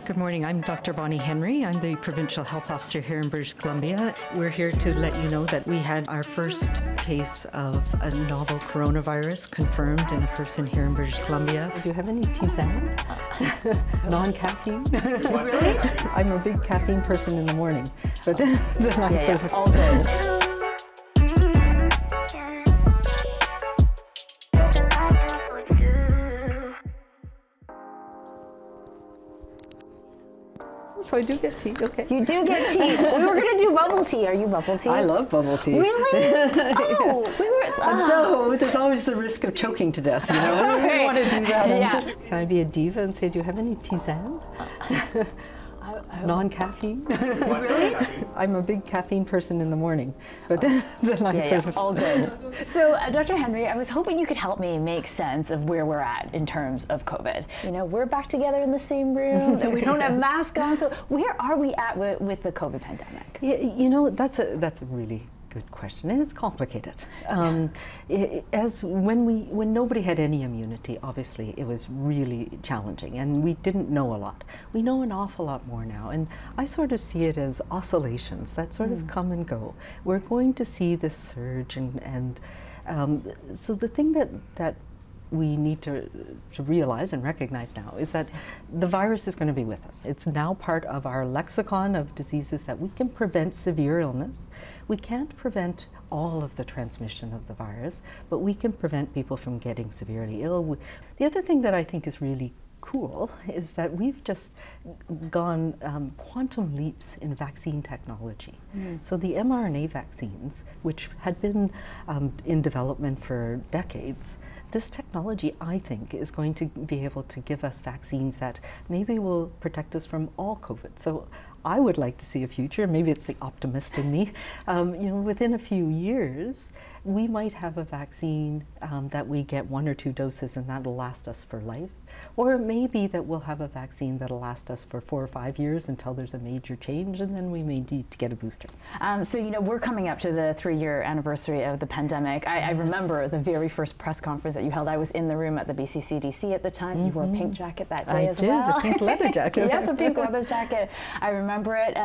Good morning. I'm Dr. Bonnie Henry. I'm the Provincial Health Officer here in British Columbia. We're here to let you know that we had our first case of a novel coronavirus confirmed in a person here in British Columbia. Do you have any tisane? Non-caffeine? Really? I'm a big caffeine person in the morning, but then I sort of... all good. So I do get tea, okay. You do get tea. We were going to do bubble tea. Are you bubble tea? I love bubble tea. Really? Oh, we were... So there's always the risk of choking to death, you know. We don't want to do that. Yeah. Can I be a diva and say, do you have any tisane? Non-caffeine? Really? I'm a big caffeine person in the morning, but then I sort of... all good. So, Dr. Henry, I was hoping you could help me make sense of where we're at in terms of COVID. You know, we're back together in the same room, and we don't have masks on, so where are we at with the COVID pandemic? You know, that's a really good question, and it's complicated. When nobody had any immunity, obviously it was really challenging, and we didn't know a lot. We know an awful lot more now, and I sort of see it as oscillations that sort of come and go. We're going to see this surge, and so the thing that we need to realize and recognize now is that the virus is going to be with us. It's now part of our lexicon of diseases that we can prevent severe illness. We can't prevent all of the transmission of the virus, but we can prevent people from getting severely ill. The other thing that I think is really cool is that we've just gone quantum leaps in vaccine technology. So the mRNA vaccines, which had been in development for decades, this technology, I think, is going to be able to give us vaccines that maybe will protect us from all COVID. So I would like to see a future, maybe it's the optimist in me, you know, within a few years, we might have a vaccine that we get 1 or 2 doses and that'll last us for life. Or maybe that we'll have a vaccine that'll last us for 4 or 5 years until there's a major change, and then we may need to get a booster. So, you know, we're coming up to the 3-year anniversary of the pandemic. I remember the very first press conference that you held. I was in the room at the BCCDC at the time. You wore a pink jacket that day as well. I did, a pink leather jacket. Yes, a pink leather jacket. I remember it.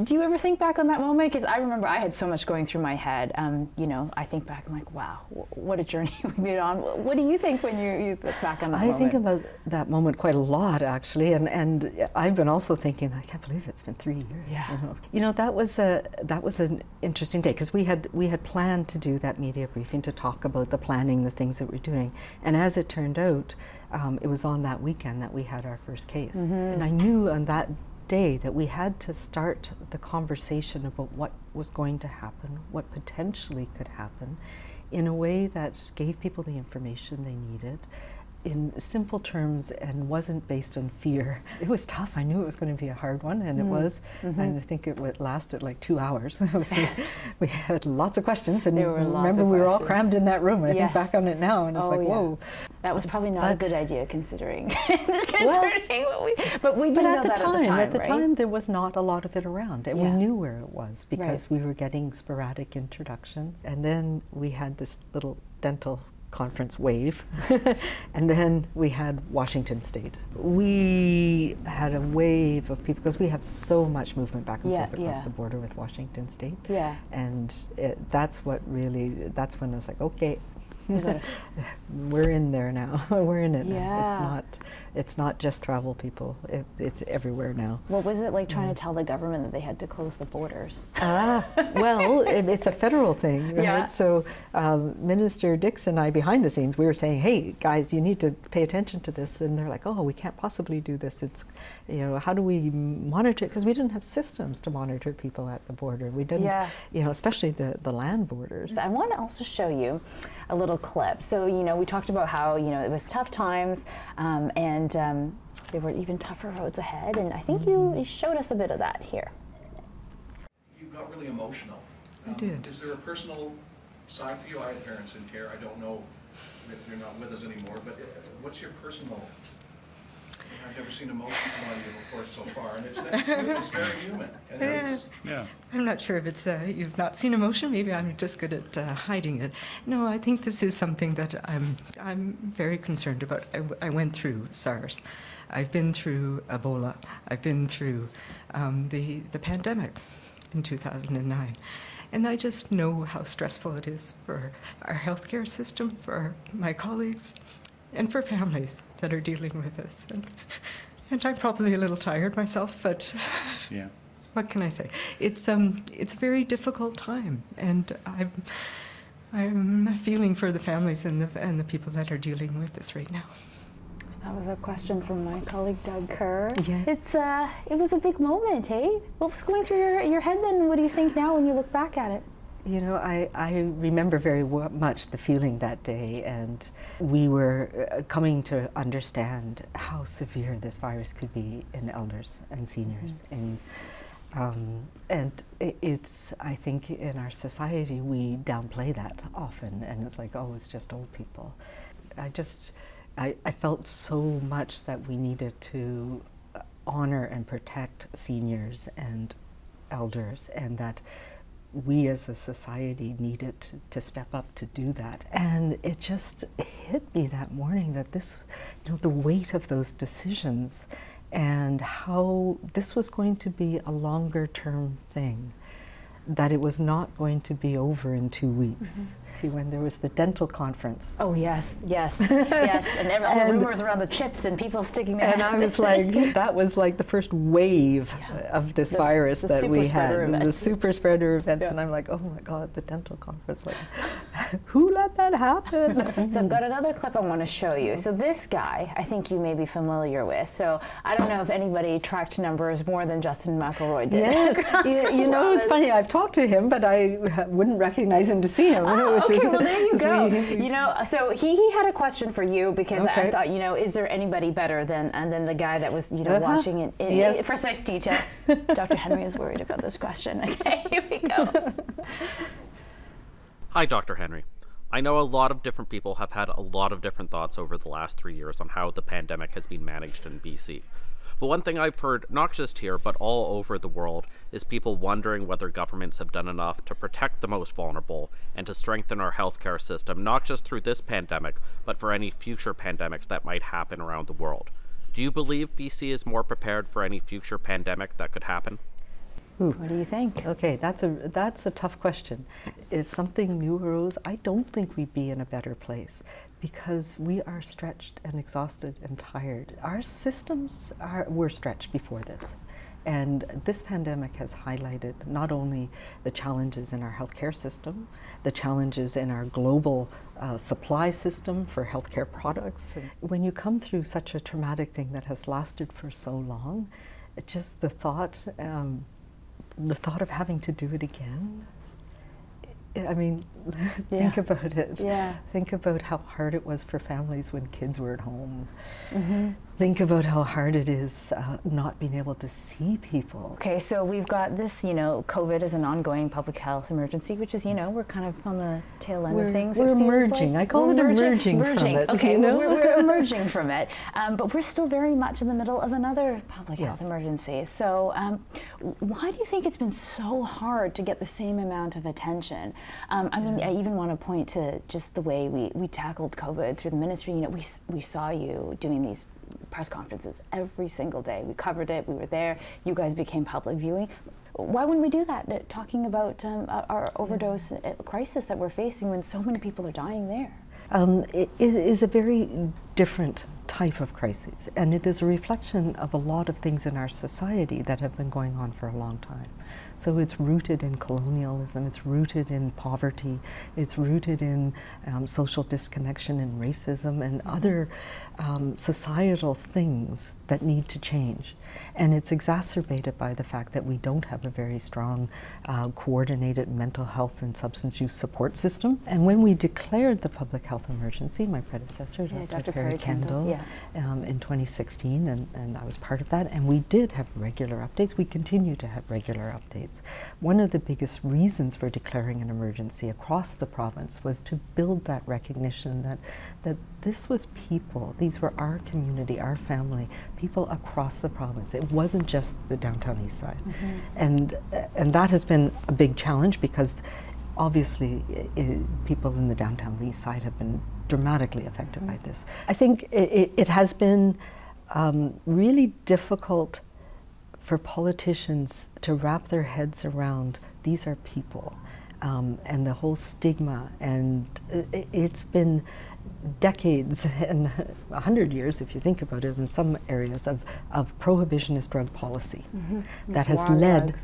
Do you ever think back on that moment? Because I remember I had so much going through my head. You know, I think back, I'm like, wow, what a journey we've been on. What do you think when you look back on that moment? I think about that moment quite a lot, actually, and I've been also thinking, I can't believe it's been 3 years. Yeah. You know, that was an interesting day, because we had planned to do that media briefing to talk about the planning, the things that we're doing, and as it turned out, it was on that weekend that we had our first case, and I knew on that day that we had to start the conversation about what was going to happen, what potentially could happen, in a way that gave people the information they needed, in simple terms, and wasn't based on fear. It was tough. I knew it was going to be a hard one, and it was. And I think it lasted like 2 hours. We had lots of questions, and remember we were all crammed in that room. I think back on it now, and it's like, whoa. That was probably not a good idea, considering but we did know that at the time. At the time, there was not a lot of it around, and we knew where it was because we were getting sporadic introductions, and then we had this little dental conference wave, and then we had Washington State. We had a wave of people, because we have so much movement back and forth across the border with Washington State, and that's when I was like, okay, we're in there now. We're in it now. It's not just travel people. It's everywhere now. What was it like trying to tell the government that they had to close the borders? Well, it's a federal thing, right? So Minister Dix and I, behind the scenes, we were saying, hey, guys, you need to pay attention to this. And they're like, oh, we can't possibly do this. It's, you know, how do we monitor it? Because we didn't have systems to monitor people at the border. We didn't, you know, especially the land borders. I want to also show you a little clip. So, you know, we talked about how, you know, it was tough times, and there were even tougher roads ahead, and I think you showed us a bit of that here. You got really emotional. I did. Is there a personal side for you? I had parents in care. I don't know if you're not with us anymore, but what's your personal... I've never seen emotion come out of you before so far, and it's very human. And I'm not sure if it's you've not seen emotion. Maybe I'm just good at hiding it. No, I think this is something that I'm very concerned about. I went through SARS. I've been through Ebola. I've been through the pandemic in 2009. And I just know how stressful it is for our healthcare system, for my colleagues, and for families that are dealing with this. And I'm probably a little tired myself, but yeah. What can I say? It's a very difficult time, and I'm feeling for the families and the people that are dealing with this right now. That was a question from my colleague Doug Kerr. Yeah. It was a big moment, hey? What was going through your head then? What do you think now when you look back at it? You know, I remember very much the feeling that day, and we were coming to understand how severe this virus could be in elders and seniors. And it's, I think in our society we downplay that often, and it's like, oh, it's just old people. I felt so much that we needed to honor and protect seniors and elders, and that we as a society needed to step up to do that. And it just hit me that morning that this, you know, the weight of those decisions and how this was going to be a longer term thing, that it was not going to be over in 2 weeks. When there was the dental conference. Oh yes, yes, yes, and all the rumors around the chips and people sticking their hands. And I was like, that was like the first wave of this virus that we had, the super spreader events, and I'm like, oh my God, the dental conference, like, who let that happen? So I've got another clip I want to show you. So this guy, I think you may be familiar with. So I don't know if anybody tracked numbers more than Justin McElroy did. Yes, you know, it's funny, I've talked to him, but I wouldn't recognize him to see him. Okay, well there you go. You know, so he had a question for you because I thought, you know, is there anybody better than the guy that was, you know, watching it in precise detail? Dr. Henry is worried about this question. Okay, here we go. Hi, Dr. Henry. I know a lot of different people have had a lot of different thoughts over the last 3 years on how the pandemic has been managed in BC. But one thing I've heard, not just here, but all over the world, is people wondering whether governments have done enough to protect the most vulnerable and to strengthen our healthcare system, not just through this pandemic, but for any future pandemics that might happen around the world. Do you believe BC is more prepared for any future pandemic that could happen? Ooh. What do you think? Okay, that's a tough question. If something new arose, I don't think we'd be in a better place, because we are stretched and exhausted and tired. Our systems were stretched before this. And this pandemic has highlighted not only the challenges in our healthcare system, the challenges in our global supply system for healthcare products. When you come through such a traumatic thing that has lasted for so long, it's just the thought of having to do it again. I mean, think about it. Yeah. Think about how hard it was for families when kids were at home. Think about how hard it is not being able to see people. Okay, so we've got this, you know, COVID is an ongoing public health emergency, which is, you know, we're kind of on the tail end of things. We're emerging. Like, I call it emerging from it. Okay, you know? we're emerging from it, but we're still very much in the middle of another public health emergency. So why do you think it's been so hard to get the same amount of attention? I mean, I even want to point to just the way we tackled COVID through the ministry. You know, we saw you doing these press conferences every single day. We covered it, we were there, you guys became public viewing. Why wouldn't we do that, talking about our overdose crisis that we're facing when so many people are dying there? It is a very different type of crisis, and it is a reflection of a lot of things in our society that have been going on for a long time. So it's rooted in colonialism, it's rooted in poverty, it's rooted in social disconnection and racism and other societal things that need to change. And it's exacerbated by the fact that we don't have a very strong coordinated mental health and substance use support system. And when we declared the public health emergency, my predecessor, Dr. Perry Kendall, in 2016, and I was part of that, and we did have regular updates. We continue to have regular updates. One of the biggest reasons for declaring an emergency across the province was to build that recognition that this was people, these were our community, our family, people across the province. It wasn't just the downtown east side. And that has been a big challenge, because obviously people in the downtown east side have been dramatically affected by this. I think it has been really difficult for politicians to wrap their heads around. These are people, and the whole stigma, and it's been decades and 100 years, if you think about it, in some areas of prohibitionist drug policy that has led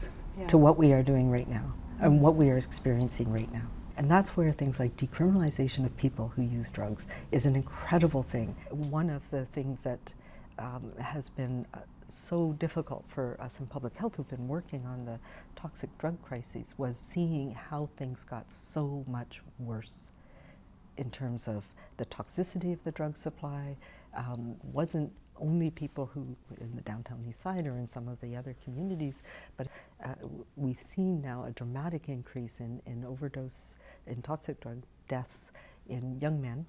to what we are doing right now and what we are experiencing right now. And that's where things like decriminalization of people who use drugs is an incredible thing. One of the things that has been so difficult for us in public health who've been working on the toxic drug crises was seeing how things got so much worse in terms of the toxicity of the drug supply. Wasn't only people who in the downtown east side or in some of the other communities, but we've seen now a dramatic increase in overdose, in toxic drug deaths in young men,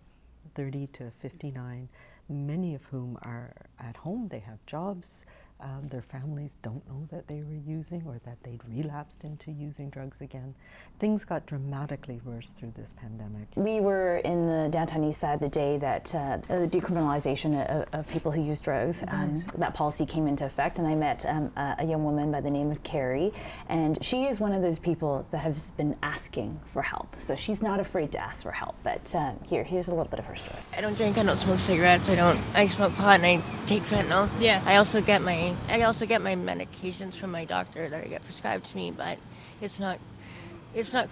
30 to 59, many of whom are at home, they have jobs, their families don't know that they were using or that they'd relapsed into using drugs again. Things got dramatically worse through this pandemic. We were in the downtown east side the day that the decriminalization of people who use drugs, that policy came into effect, and I met a young woman by the name of Carrie, and she is one of those people that has been asking for help. So she's not afraid to ask for help, but here's a little bit of her story. I don't drink, I don't smoke cigarettes, I smoke pot and I take fentanyl. Yeah. I also get my medications from my doctor that I get prescribed to me, but it's not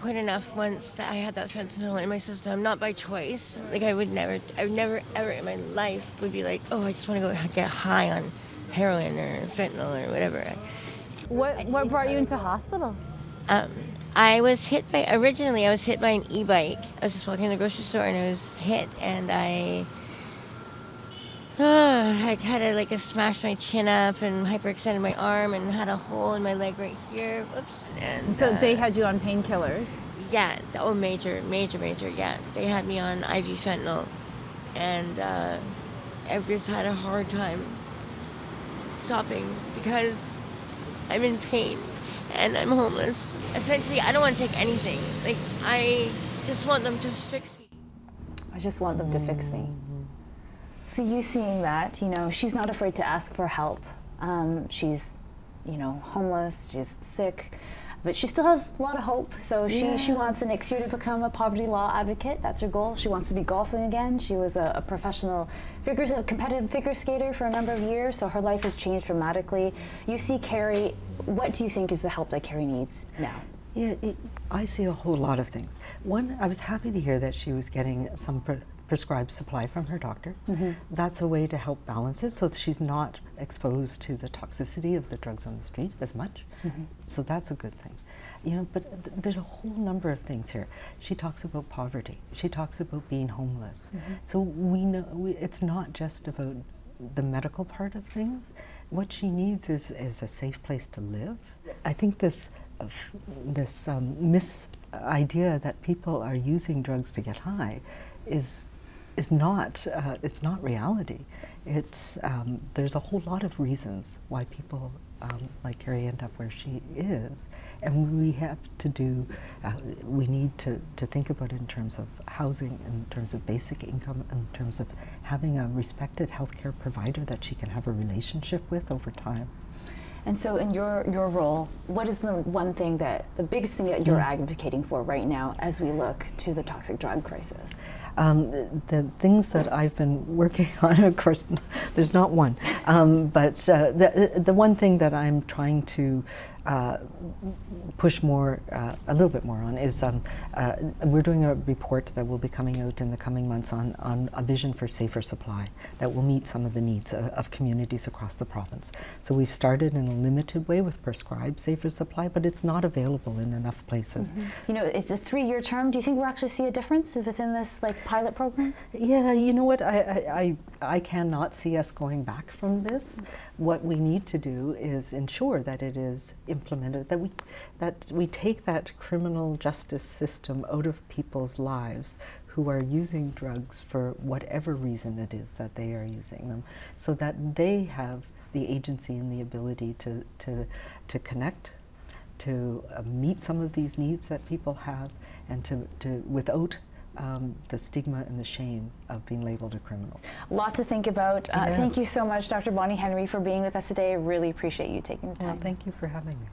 quite enough once I had that fentanyl in my system, not by choice. Like I would never ever in my life would be like, oh, I just want to go get high on heroin or fentanyl or whatever. What brought you into hospital? I was hit by an e-bike. I was just walking in the grocery store and I was hit, and I had to smash my chin up and hyperextended my arm and had a hole in my leg right here. Whoops. And so they had you on painkillers? Yeah. Oh, major. Yeah. They had me on IV fentanyl, and I just had a hard time stopping because I'm in pain and I'm homeless. Essentially, I don't want to take anything. Like, I just want them to fix me. I just want them to fix me. So you seeing that, she's not afraid to ask for help. She's, homeless, she's sick, but she still has a lot of hope. So she wants next year to become a poverty law advocate. That's her goal. She wants to be golfing again. She was a professional competitive figure skater for a number of years, so her life has changed dramatically. You see Carrie, what do you think is the help that Carrie needs now? Yeah, I see a whole lot of things. One, I was happy to hear that she was getting some prescribed supply from her doctor. That's a way to help balance it so that she's not exposed to the toxicity of the drugs on the street as much. So that's a good thing. But there's a whole number of things here. She talks about poverty. She talks about being homeless. So we know it's not just about the medical part of things. What she needs is a safe place to live. I think this idea that people are using drugs to get high is not it's not reality. It's there's a whole lot of reasons why people like Carrie end up where she is, and we have to do we need to think about it in terms of housing, in terms of basic income, in terms of having a respected healthcare provider that she can have a relationship with over time. And so in your role, what is the biggest thing that you're advocating for right now as we look to the toxic drug crisis? The things that I've been working on, of course, there's not one, but the one thing that I'm trying to push more, a little bit more on is we're doing a report that will be coming out in the coming months on a vision for safer supply that will meet some of the needs of communities across the province. So we've started in a limited way with prescribed safer supply, but it's not available in enough places. It's a 3-year term. Do you think we'll actually see a difference within this pilot program? Yeah, you know what, I cannot see us going back from this. What we need to do is ensure that it is implemented, that we take that criminal justice system out of people's lives who are using drugs for whatever reason it is that they are using them, so that they have the agency and the ability to connect, to meet some of these needs that people have, and to without the stigma and the shame of being labeled a criminal. Lots to think about. Yes. Thank you so much, Dr. Bonnie Henry, for being with us today. I really appreciate you taking the time. Well, thank you for having me.